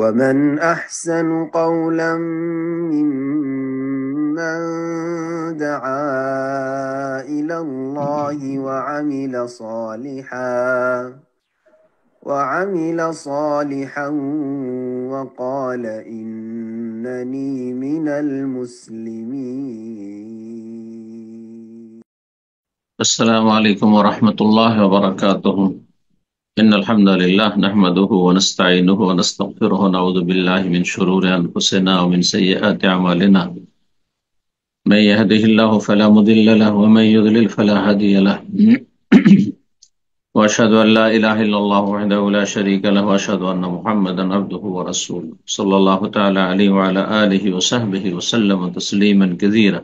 ومن أحسن قولا ممن دعا إلى الله وعمل صالحا وقال إنني من المسلمين. السلام عليكم ورحمة الله وبركاته. إن الحمد لله نحمده ونستعينه ونستغفره ونعوذ بالله من شرور أنفسنا ومن سيئات أعمالنا. من يهده الله فلا مضل له ومن يضلل فلا هادي له. وأشهد أن لا إله إلا الله وحده لا شريك له وأشهد أن محمدا عبده ورسوله صلى الله تعالى عليه وعلى آله وصحبه وسلم تسليما كثيرا.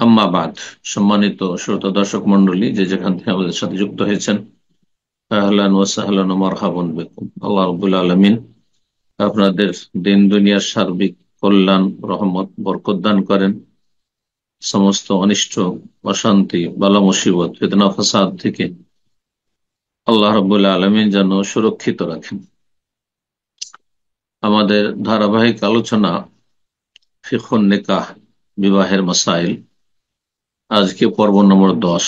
আম্মা বাদ, সম্মানিত শ্রোতা দর্শক মন্ডলী, যে যেখান থেকে আমাদের সাথে যুক্ত হয়েছেন, আহলান ওয়া সাহলান ওয়া মারহাবান বিকুম। আল্লাহ রাব্বুল আলামিন আপনাদের দিন দুনিয়ার সার্বিক কল্যাণ, রহমত, বরকত দান করেন। সমস্ত অনিষ্ট, অশান্তি, বালা মুসিবত, ফিতনা ফাসাদ থেকে আল্লাহ রাব্বুল আলামিন যেন সুরক্ষিত রাখেন। আমাদের ধারাবাহিক আলোচনা ফিকহুন নিকাহ, বিবাহের মাসাইল, আজকে পর্ব নম্বর 10।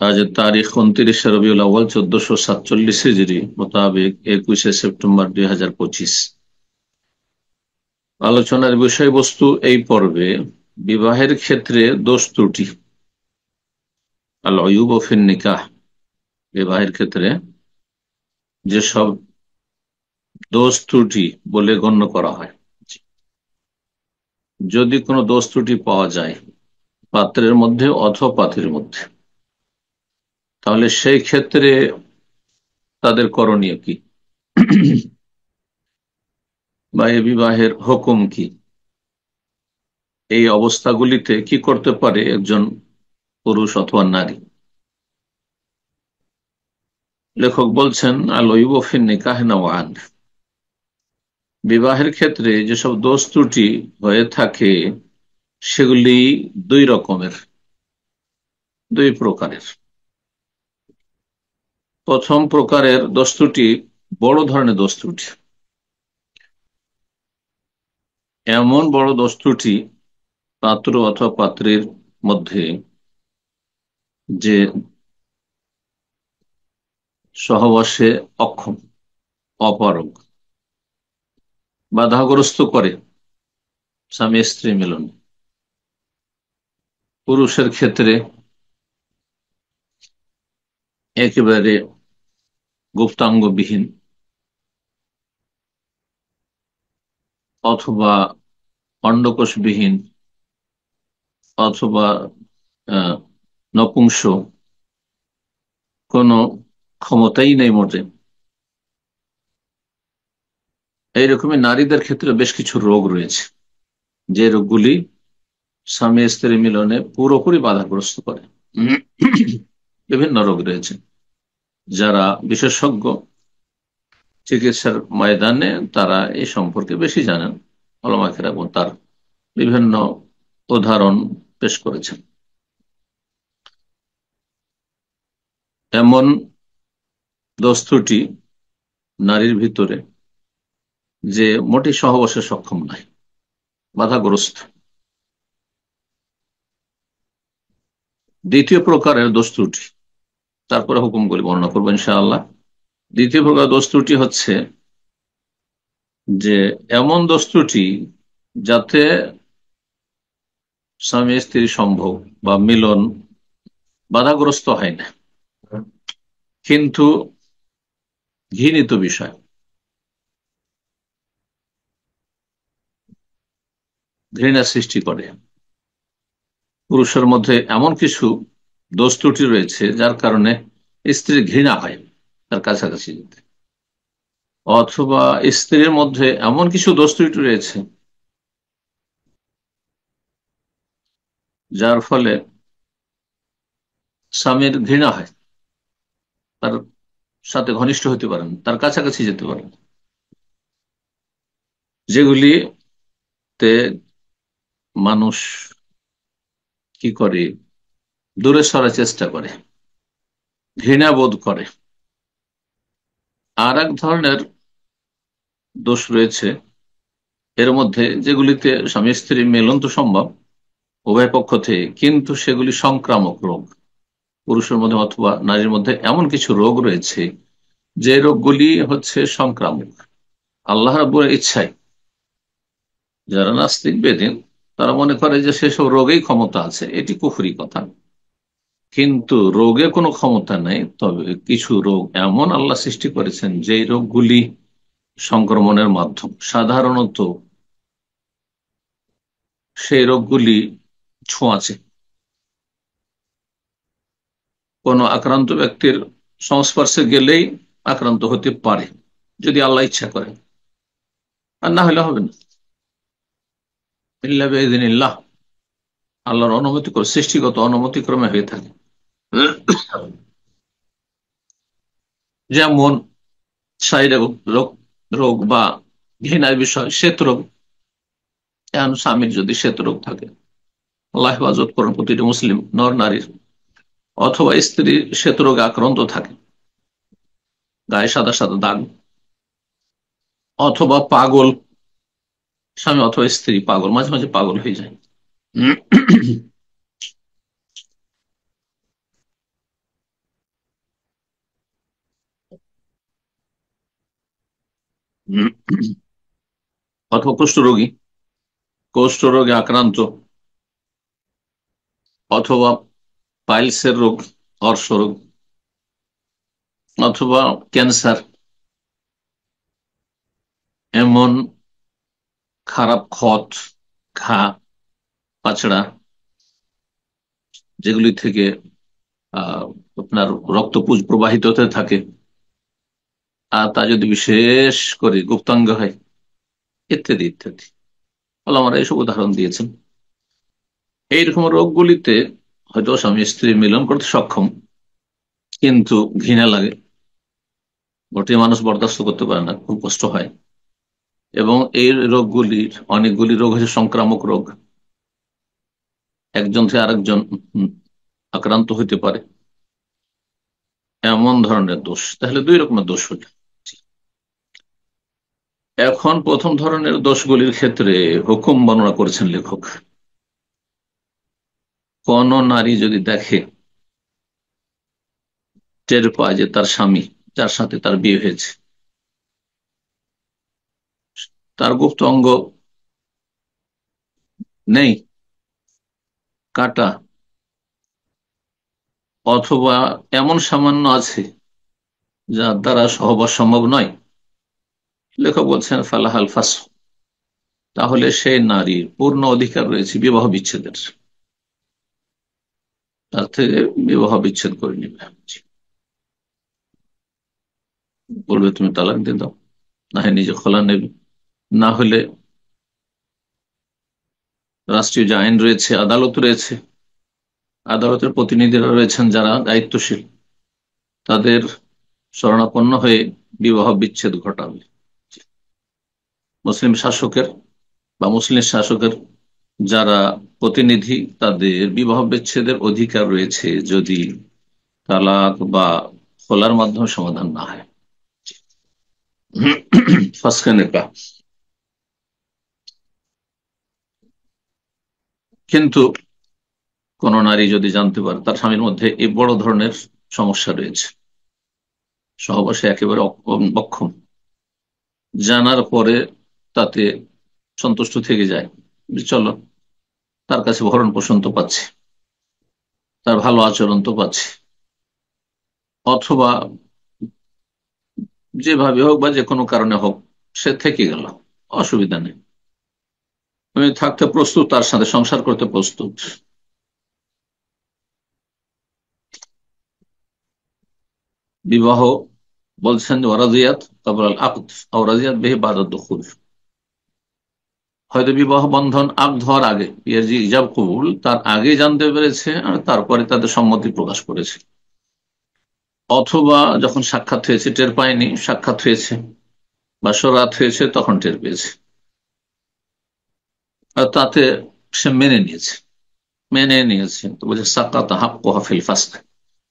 আজ তারিখ 29 রবিউল আউয়াল 1447 হিজরি মোতাবেক 21 সেপ্টেম্বর 2025। আলোচনার বিষয়বস্তু এই পর্বে বিবাহের ক্ষেত্রে দোষ ত্রুটি, আল আয়ুব ফিন নিকাহ, বিবাহের ক্ষেত্রে যেসব দোষ ত্রুটি বলে গণ্য করা হয়, যদি কোনো দোষ ত্রুটি পাওয়া যায় পাত্রের মধ্যে অথবা পাত্রীর মধ্যে, তাহলে সেই ক্ষেত্রে তাদের করণীয় কি বা এই বিবাহের হুকুম কি, এই অবস্থাগুলিতে কি করতে পারে একজন পুরুষ অথবা নারী। লেখক বলছেন, আল আয়ুব ফিন নিকাহ নওয়ান, বিবাহের ক্ষেত্রে যেসব দোষ ত্রুটি হয়ে থাকে সেগুলি দুই রকমের, দুই প্রকারের। প্রথম প্রকারের দোষ ত্রুটি বড় ধরনের দোষ ত্রুটি, এমন বড় দোষ ত্রুটি পাত্র অথবা পাত্রীর মধ্যে যে সহবাসে অক্ষম, অপারগ, বাধাগ্রস্ত করে স্বামী স্ত্রী মিলন। পুরুষের ক্ষেত্রে একেবারে গুপ্তাঙ্গবিহীন অথবা অন্ডকোষবিহীন অথবা নপুংস, কোনো ক্ষমতাই নেই মোটে, এইরকমই নারীদের ক্ষেত্রে বেশ কিছু রোগ রয়েছে, যে রোগগুলি স্বামী স্ত্রী মিলনে পুরোপুরি বাধাগ্রস্ত করে। বিভিন্ন রোগ রয়েছে, যারা বিশেষজ্ঞ চিকিৎসার ময়দানে তারা এই সম্পর্কে বেশি জানেন, ওলামা কেরাম তার বিভিন্ন উদাহরণ পেশ করেছেন। এমন দোষ ত্রুটি নারীর ভিতরে যে মোটেই সহবাসে সক্ষম নয়, বাধাগ্রস্ত। দ্বিতীয় প্রকারের দোষ ত্রুটি, তারপরে হুকুমগুলি বর্ণনা করবো ইনশাআল্লাহ। দ্বিতীয় প্রকার দোষ ত্রুটি হচ্ছে যে এমন দোষ ত্রুটি যাতে স্বামী স্ত্রী সম্ভোগ বা মিলন বাধাগ্রস্ত হয় না, কিন্তু ঘৃণিত বিষয়, ঘৃণা সৃষ্টি করে। পুরুষের মধ্যে এমন কিছু দোষ ত্রুটি রয়েছে যার কারণে স্ত্রীর ঘৃণা হয় তার কাছাকাছি যেতে, অথবা স্ত্রীর মধ্যে এমন কিছু দোষ ত্রুটি রয়েছে যার ফলে স্বামীর ঘৃণা হয়, তার সাথে ঘনিষ্ঠ হতে পারেন, তার কাছাকাছি যেতে পারেন, যেগুলিতে মানুষ কি করে, দূরে সরার চেষ্টা করে, ঘৃণা বোধ করে। আর এক ধরনের দোষ রয়েছে এর মধ্যে, যেগুলিতে স্বামী স্ত্রী মিলন তো সম্ভব উভয় পক্ষ থেকে, কিন্তু সেগুলি সংক্রামক রোগ। পুরুষের মধ্যে অথবা নারীর মধ্যে এমন কিছু রোগ রয়েছে যে রোগগুলি হচ্ছে সংক্রামক। আল্লাহ রাব্বুল ইচ্ছায় যারা নাস্তিক বেদিন তারা মনে করে যে সেসব রোগেই ক্ষমতা আছে, এটি কুফরি কথা। কিন্তু রোগে কোনো ক্ষমতা নেই, তবে কিছু রোগ এমন আল্লাহ সৃষ্টি করেছেন যে রোগগুলি সংক্রমণের মাধ্যম। সাধারণত সেই রোগগুলি ছোঁয়াচে। কোনো আক্রান্ত ব্যক্তির সংস্পর্শে গেলেই আক্রান্ত হতে পারে, যদি আল্লাহ ইচ্ছা করেন, আর না হলে হবে না। ইল্লা বিইযনিল্লাহ, আল্লাহর অনুমতি করে, সৃষ্টিগত অনুমতি ক্রমে হয়ে থাকে। যেমন শারীরিক রোগ রোগ বা ঘৃণার বিষয় শ্বেত রোগ। এখন স্বামীর যদি শ্বেত রোগ থাকে, আল্লাহ হেফাজত করেন প্রতিটি মুসলিম নর নারীর, অথবা স্ত্রী শ্বেত রোগে আক্রান্ত থাকে, গায়ে সাদা সাদা দাগ, অথবা পাগল, স্বামী অথবা স্ত্রী পাগল, মাঝে মাঝে পাগল হয়ে যায়। অথবা কুষ্ঠরোগী, কুষ্ঠরোগে আক্রান্ত, অথবা পাইলসের রোগ, অর্শ রোগ, অথবা ক্যান্সার, এমন খারাপ ক্ষত, ঘা, পাছড়া, যেগুলি থেকে আহ আপনার রক্তপুঞ্জ প্রবাহিত হতে থাকে, আর তা যদি বিশেষ করে গুপ্তাঙ্গ হয়, ইত্যাদি ইত্যাদি। আমরা এইসব উদাহরণ দিয়েছেন। এইরকম রোগগুলিতে হয়তো স্বামী স্ত্রী মিলন করতে সক্ষম, কিন্তু ঘৃণা লাগে, গোটে মানুষ বরদাস্ত করতে পারে না, খুব কষ্ট হয়। এবং এই রোগগুলির অনেকগুলি রোগ হচ্ছে সংক্রামক রোগ, একজন থেকে আরেকজন আক্রান্ত হইতে পারে, এমন ধরনের দোষ। তাহলে দুই রকমের দোষ হইল। এখন প্রথম ধরনের দোষগুলির ক্ষেত্রে হুকুম বর্ণনা করেছেন লেখক। কোন নারী যদি দেখে, টের পায় যে তার স্বামী যার সাথে তার বিয়ে হয়েছে, তার গুপ্ত অঙ্গ নেই, কাটা, অথবা এমন সামান্য আছে যার দ্বারা সহবাস সম্ভব নয়, লেখক বলছেন ফালাহাল ফাস, তাহলে সেই নারীর পূর্ণ অধিকার রয়েছে বিবাহ বিচ্ছেদের, তার থেকে বিবাহ বিচ্ছেদ করে নেবে। বলবে তুমি তালাক দিয়ে দাও, না হয় নিজে খোলা নেবে, না হলে রাষ্ট্রীয় যে আইন রয়েছে, আদালত রয়েছে, আদালতের প্রতিনিধিরা রয়েছেন যারা দায়িত্বশীল, তাদের শরণাপন্ন হয়ে বিবাহ বিচ্ছেদ ঘটাবে। মুসলিম শাসকের বা মুসলিম শাসকের যারা প্রতিনিধি, তাদের বিবাহ বিচ্ছেদের অধিকার রয়েছে যদি তালাক বা খোলার মাধ্যমে সমাধান না হয়। কিন্তু কোন নারী যদি জানতে পারে তার স্বামীর মধ্যে এই বড় ধরনের সমস্যা রয়েছে, সহবাসে একেবারে অক্ষম, জানার পরে তাতে সন্তুষ্ট থেকে যায়, চলো তার কাছে ভরণ পোষণ তো পাচ্ছে, তার ভালো আচরণ তো পাচ্ছে, অথবা যেভাবে হোক বা যে কোনো কারণে হোক সে থেকে গেল, অসুবিধা নেই, তুমি থাকতে প্রস্তুত, তার সাথে সংসার করতে প্রস্তুত, বিবাহ বলছেন ওয়ারাজিয়াত কাবলাল আকদ আও রাজিয়াত বিহি বাদা দুখুল, হয়তো বিবাহ বন্ধন আকদ হওয়ার আগে, বিয়ের যে ইজাব কবুল তার আগে জানতে পেরেছে আর তারপরে তাদের সম্মতি প্রকাশ করেছে, অথবা যখন সাক্ষাৎ হয়েছে টের পায়নি, সাক্ষাৎ হয়েছে বা সরাত হয়েছে তখন টের পেয়েছে, আর তাতে সে মেনে নিয়েছে তো বলছে সাকাত হাক্কুহা ফিল ফাসখ,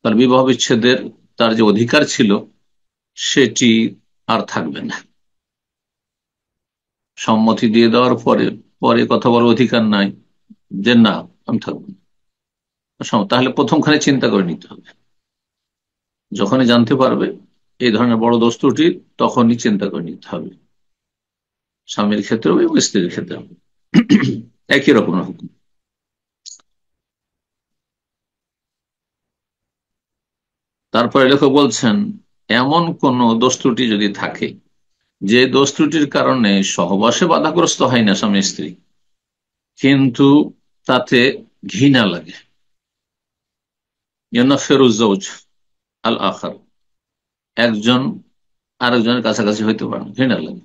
তার বিবাহ বিচ্ছেদের তার যে অধিকার ছিল সেটি আর থাকবে না। সম্মতি দিয়ে দেওয়ার পরে পরে কথা বলার অধিকার নাই যে না আমি থাকবো না। তাহলে প্রথমখানে চিন্তা করে নিতে হবে, যখনই জানতে পারবে এই ধরনের বড় দোষ ত্রুটি, তখনই চিন্তা করে নিতে হবে। স্বামীর ক্ষেত্রেও এবং স্ত্রীর ক্ষেত্রেও একই রকম হুকুম। তারপরে লেখক বলছেন, এমন কোন দোষ ত্রুটি যদি থাকে যে দোষ ত্রুটির কারণে সহবাসে বাধাগ্রস্ত হয় না স্বামী স্ত্রী, কিন্তু তাতে ঘৃণা লাগে, ফেরুজ আল আখার, একজন আরেকজনের কাছাকাছি হইতে পারে না, ঘৃণা লাগে।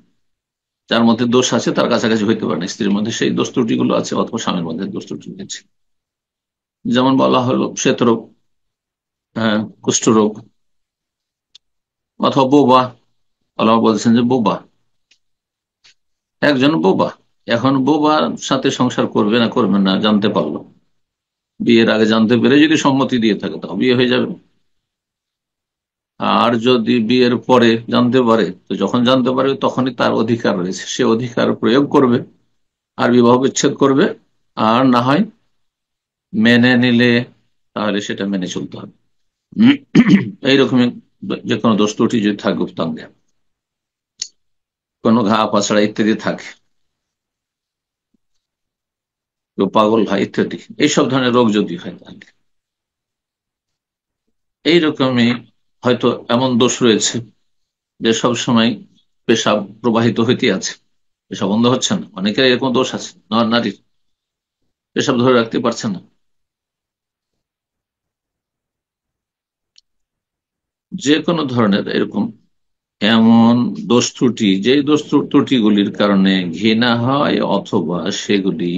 যার মধ্যে দোষ আছে তার কাছাকাছি হইতে পারে না, স্ত্রীর মধ্যে সেই দোষ ত্রুটি গুলো আছে অথবা স্বামীর মধ্যে দোষ ত্রুটি আছে। যেমন বলা হলো শ্বেতরোগ, হ্যাঁ, কুষ্ঠরোগ, অথবা বোবা। আল্লাহ বলছেন যে বোবা, একজন বোবা, এখন বোবার সাথে সংসার করবে না করবে না জানতে পারলো, বিয়ের আগে জানতে পেরে যদি সম্মতি দিয়ে থাকে তাও বিয়ে হয়ে যাবে। আর যদি বিয়ের পরে জানতে পারে, তো যখন জানতে পারবে তখনই তার অধিকার রয়েছে, সে অধিকার প্রয়োগ করবে আর বিবাহ বিচ্ছেদ করবে। আর না হয় মেনে নিলে তাহলে সেটা মেনে চলতে হবে। এইরকমই যে কোনো দোষ ত্রুটি যদি থাকুক সঙ্গে, কোনো ঘা পাছড়া ইত্যাদি থাকে, কেউ পাগল হয় ইত্যাদি, এইসব ধরনের রোগ যদি হয়, তাহলে এইরকমই হয়তো এমন দোষ রয়েছে যে সব সময় পেশাব প্রবাহিত হইতে আছে, পেশাব বন্ধ হচ্ছে না। অনেকের এরকম দোষ আছে, নারীর পেশাব ধরে রাখতে পারছে না। যে কোনো ধরনের এরকম এমন দোষ ত্রুটি, যে দোষ ত্রুটিগুলির কারণে ঘৃণা হয় অথবা সেগুলি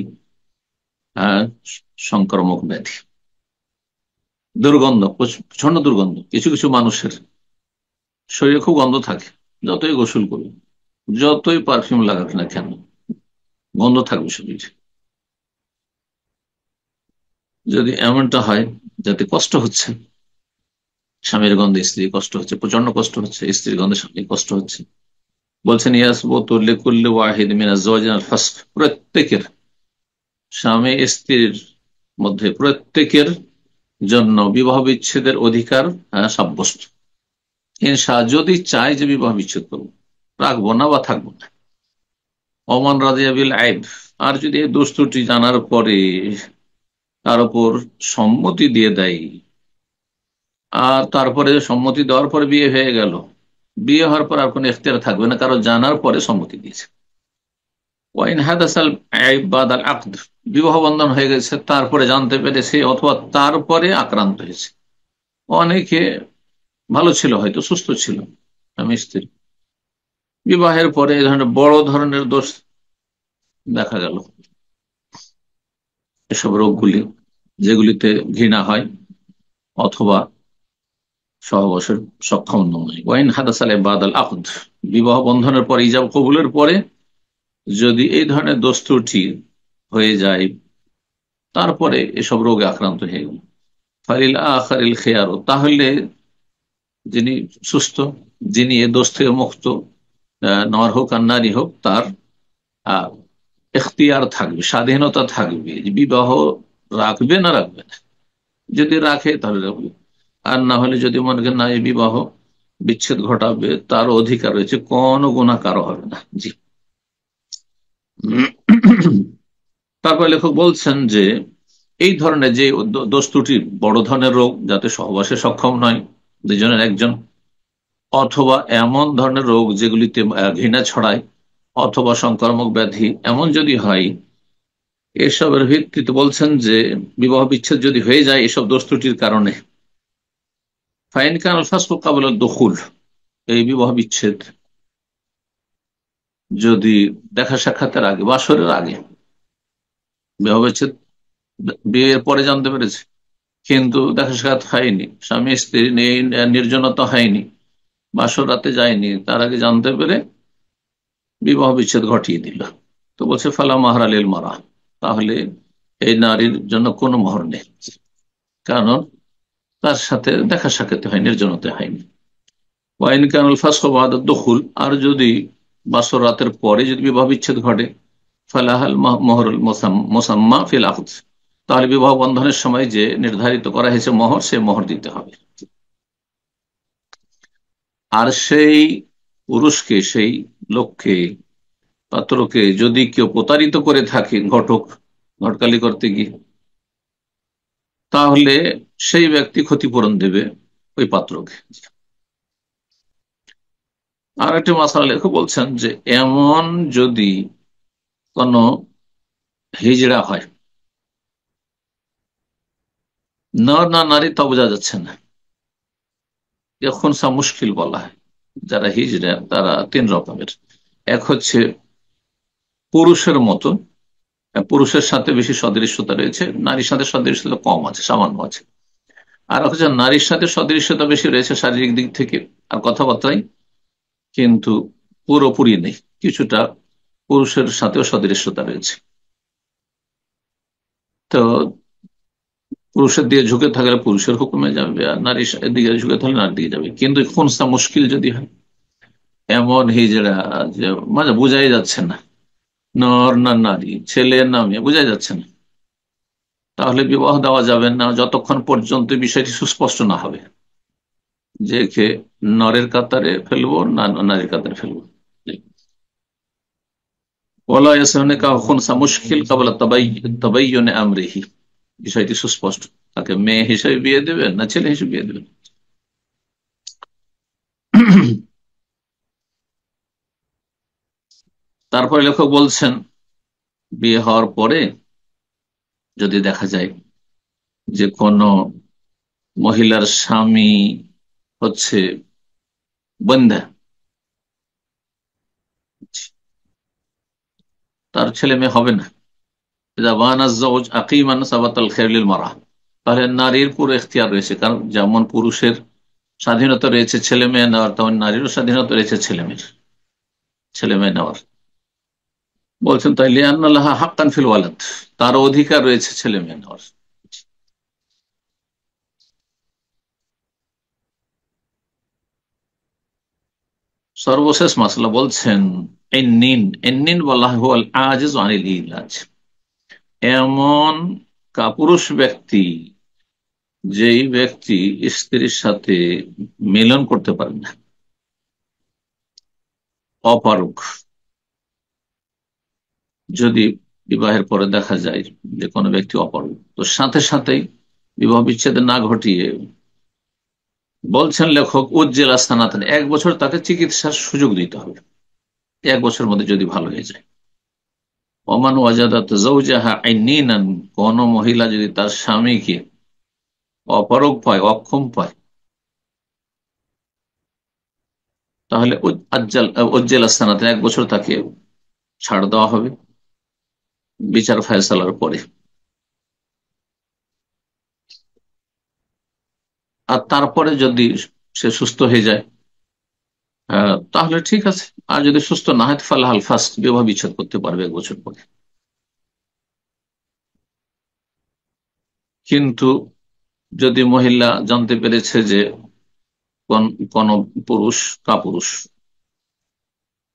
আহ, সংক্রামক ব্যাধি, দুর্গন্ধ, প্রচন্ড দুর্গন্ধ। কিছু কিছু মানুষের শরীরে খুব গন্ধ থাকে, যতই গোসল করুন, যতই পারফিউম লাগাক না কেন, গন্ধ থাকবে শরীরে। যদি এমনটা হয় যাতে কষ্ট হচ্ছে, স্বামীর গন্ধে স্ত্রী কষ্ট হচ্ছে, প্রচন্ড কষ্ট হচ্ছে, স্ত্রীর গন্ধে স্বামী কষ্ট হচ্ছে, বলছেন ইয়াসবুতু লিকুল্লি ওয়াহিদ মিন আজ-জাওজাইন আল-ফাসখ, প্রত্যেকের, স্বামী স্ত্রীর মধ্যে প্রত্যেকের জন্য বিবাহ বিচ্ছেদের অধিকার সাব্যস্ত। ইনশা, যদি চায় যে বিবাহ বিচ্ছেদ করবো, রাখবো না বা থাকবো না। ওমান রাদিয়া বিল আইব, আর যদি এই দোষ ত্রুটি জানার পরে তার উপর সম্মতি দিয়ে দেয়, আর তারপরে সম্মতি দেওয়ার পরে বিয়ে হয়ে গেল, বিয়ে হওয়ার পর আর কোনো এখতিয়ার থাকবে না, কারণ জানার পরে সম্মতি দিয়েছে। ওয়াইন হাদাসাল আইব বাদাল আকদ, বিবাহ বন্ধন হয়ে গেছে তারপরে জানতে পেরেছে অথবা তারপরে আক্রান্ত হয়েছে। অনেকে ভালো ছিল, হয়তো সুস্থ ছিল স্বামী স্ত্রী, বিবাহের পরে এই ধরনের বড় ধরনের দোষ দেখা গেল। এসব রোগগুলি যেগুলিতে ঘৃণা হয় অথবা সহবাসের সক্ষম নয়। ওয়াইন হাদাসালে বাদাল আকদ, বিবাহ বন্ধনের পরে ইজাব কবুলের পরে যদি এই ধরনের দোষ ত্রুটি হয়ে যায়, তারপরে এসব রোগে আক্রান্ত হয়ে গেল, ফালিল আখারিল খেয়ার, তাহলে যিনি সুস্থ, যিনি এ দোষ থেকে মুক্ত, নর হোক আর নারী হোক, তার আহ এখতিয়ার থাকবে, স্বাধীনতা থাকবে যে বিবাহ রাখবে না রাখবে না। যদি রাখে তাহলে রাখবে, আর না হলে যদি মনে করেন না এই বিবাহ বিচ্ছেদ ঘটাবে, তার অধিকার রয়েছে, কোনো গুনাহ কারো হবে না। জি। তারপর লেখক বলছেন যে এই ধরনের যে দোষ ত্রুটি, বড় ধরনের রোগ, যাতে সহবাসে সক্ষম নয় দুজনের একজন, অথবা এমন ধরনের রোগ যেগুলিতে ঘৃণা ছড়ায় অথবা সংক্রামক ব্যাধি, এমন যদি হয়, এসবের ভিত্তিতে বলছেন যে বিবাহ বিচ্ছেদ যদি হয়ে যায় এসব দোষ ত্রুটির কারণে, ফাইন কান আল ফাসকু ক্বাবলা দুখুল, এই বিবাহ বিচ্ছেদ যদি দেখা সাক্ষাতের আগে, বাসরের আগে, বিবাহ বিচ্ছেদ বিয়ের পরে জানতে পেরেছে কিন্তু দেখা সাক্ষাৎ হয়নি, স্বামী স্ত্রী নির্জনতা হয়নি, বাসর রাতে যায়নি, তার আগে জানতে পেরে বিবাহ বিচ্ছেদ ঘটিয়ে দিল, তো বলছে ফালা মাহর আলিল মারা, তাহলে এই নারীর জন্য কোনো মোহর নেই, কারণ তার সাথে দেখা সাক্ষাৎ হয়নি, নির্জনতা হয়নি। ওয়াইন কানুল ফাসখু বাদা দুখুল, আর যদি বাসর রাতের পরে যদি বিবাহ বিচ্ছেদ ঘটে, ফালাহাল মোহরুল মুসাম্মা ফিল আখদ, তাহলে বিবাহ বন্ধনের সময় যে নির্ধারিত করা হয়েছে মোহর, সে মোহর দিতে হবে। আর সেই পুরুষকে, সেই লোককে, পাত্রকে যদি কেউ প্রতারিত করে থাকে ঘটকালি করতে গিয়ে, তাহলে সেই ব্যক্তি ক্ষতিপূরণ দেবে ওই পাত্রকে। আর একটি মাসআলা লেখক বলছেন যে এমন যদি কোনো হিজড়া হয়, নর না নারী তা বোঝা যাচ্ছে না, এখন সব মুশকিল বলা হয়। যারা হিজড়া তারা তিন রকমের। এক হচ্ছে পুরুষের মতো, পুরুষের সাথে বেশি সদৃশ্যতা রয়েছে, নারীর সাথে সদৃশ্যতা কম আছে, সামান্য আছে। আর হচ্ছে নারীর সাথে সদৃশ্যতা বেশি রয়েছে শারীরিক দিক থেকে আর কথাবার্তায়, কিন্তু পুরোপুরি নেই, কিছুটা পুরুষের সাথেও সদৃশ্যতা রয়েছে। তো পুরুষের দিকে ঝুঁকে থাকলে পুরুষের হুকুমে যাবে, আর নারীর দিকে ঝুঁকে থাকলে নারীর দিকে যাবে। কিন্তু খুনসা মুশকিল যদি হয়, এমন হিজড়া যে মানে বোঝাই যাচ্ছে না নর না নারী, ছেলে না মেয়ে, বোঝাই যাচ্ছে না, তাহলে বিবাহ দেওয়া যাবে না যতক্ষণ পর্যন্ত বিষয়টি সুস্পষ্ট না হবে যে কে নরের কাতারে ফেলবো না নারীর কাতারে ফেলবো। ওয়ালা ইয়াসনুকা খুনসা মুশকিল ক্বাবলা তাবায়্যুন আমরিহি, বিষয়টি সুস্পষ্ট, তাকে মেয়ে হিসেবে বিয়ে দেবেন না ছেলে হিসেবে বিয়ে দেবেন। তারপরে লেখক বলছেন, বিয়ে হওয়ার পরে যদি দেখা যায় যে কোনো মহিলার স্বামী হচ্ছে বন্ধা, তার ছেলে মেয়ে হবে না, তাহলে নারীর পুরো এখতিয়ার রয়েছে। কারণ যেমন পুরুষের স্বাধীনতা রয়েছে ছেলে মেয়ে নেওয়ার, তেমন নারীরও স্বাধীনতা রয়েছে ছেলে মেয়ে নেওয়ার। বলছেন তাইলে আন্নাল্লাহা হাক্কান ফিল ওয়ালাদ, তার অধিকার রয়েছে ছেলে মেয়ে নেওয়ার। সর্বশেষ মাসলা বলছেন এন্নিন বলা হুয়াল আজিজ আনিল ইলাজ, এমন কাপুরুষ ব্যক্তি, যেই ব্যক্তি স্ত্রীর সাথে মিলন করতে পারে না, অপারক। যদি বিবাহের পরে দেখা যায় যে কোনো ব্যক্তি অপারক, তো সাথে সাথেই বিবাহ বিচ্ছেদ না ঘটিয়ে বলছেন লেখক উজ্জেল আস্তানাতেন, 1 বছর তাকে চিকিৎসার সুযোগ দিতে হবে, 1 বছরের মধ্যে যদি ভালো হয়ে যায়। ওমান ওয়াজাদাত যাওজাহা আইনিনান, কোন মহিলা যদি তার স্বামীকে অপারগ পায়, অক্ষম পায়, তাহলে উজ্জেল আস্তানাতেন, 1 বছর তাকে ছাড় দেওয়া হবে বিচার ফয়সালার পরে। আর তারপরে যদি সে সুস্থ হয়ে যায় তাহলে ঠিক আছে, আর যদি সুস্থ না হয় ফালাহাল ফাস্ক, বিবাহ বিচ্ছেদ করতে পারবে 1 বছর পরে। কিন্তু যদি মহিলা জানতে পেরেছে যে কোন কোন পুরুষ কাপুরুষ,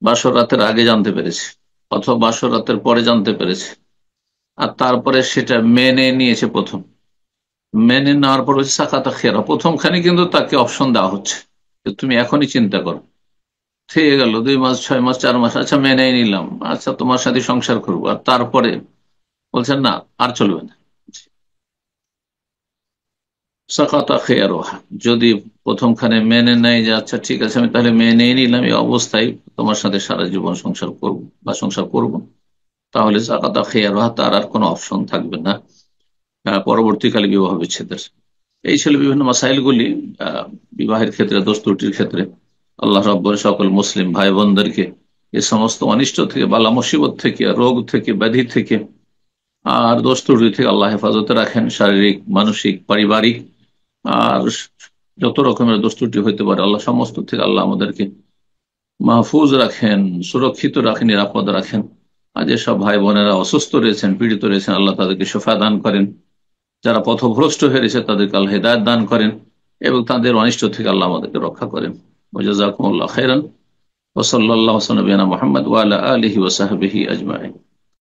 বাসর রাতের আগে জানতে পেরেছে অথবা বাসর রাতের পরে জানতে পেরেছে, আর তারপরে সেটা মেনে নিয়েছে, মেনে নেওয়ার পর হচ্ছে সাকাতা খেরা, প্রথমখানে কিন্তু তাকে অপশন দেওয়া হচ্ছে যে তুমি এখনই চিন্তা করো, থেকে গেল 2 মাস 6 মাস 4 মাস, আচ্ছা মেনে নিলাম, আচ্ছা তোমার সাথে সংসার করবো, আর তারপরে বলছেন না আর চলবে না, সাকাতা খেয়ারোহা, যদি প্রথমখানে মেনে নেয় যে আচ্ছা ঠিক আছে আমি তাহলে মেনে নিলাম, এই অবস্থায় তোমার সাথে সারা জীবন সংসার করব বা সংসার করব, তাহলে সাকাতা খেয়ারোহা, তার আর কোনো অপশন থাকবে না পরবর্তীকালে বিবাহ বিচ্ছেদের। এই ছিল বিভিন্ন মাসাইলগুলি বিবাহের ক্ষেত্রে, দোষ ত্রুটির ক্ষেত্রে। আল্লাহ রাব্বুল সকল মুসলিম ভাই বোনদেরকে এই সমস্ত অনিষ্ট থেকে, বালা মুসিবত থেকে, রোগ থেকে, ব্যাধি থেকে আর দোষ ত্রুটি থেকে আল্লাহ হেফাজতে রাখেন, শারীরিক, মানসিক, পারিবারিক আর যত রকমের দোষ ত্রুটি হইতে পারে আল্লাহ সমস্ত থেকে আল্লাহ আমাদেরকে মাহফুজ রাখেন, সুরক্ষিত রাখেন, নিরাপদ রাখেন। আর যেসব ভাই বোনেরা অসুস্থ রয়েছেন, পীড়িত রয়েছেন, আল্লাহ তাদেরকে শিফা দান করেন। যারা পথভ্রষ্ট হয়েছে তাদেরকে আল্লাহ হেদায়েত দান করেন এবং তাদের অনিষ্ট থেকে আল্লাহ আমাদেরকে রক্ষা করেন। ওয়া জাযাকুমুল্লাহু খাইরান ওয়া সাল্লাল্লাহু আলা নবিয়িনা মুহাম্মদ ওয়া আলা আলিহি ওয়া সাহবিহি আজমাইন।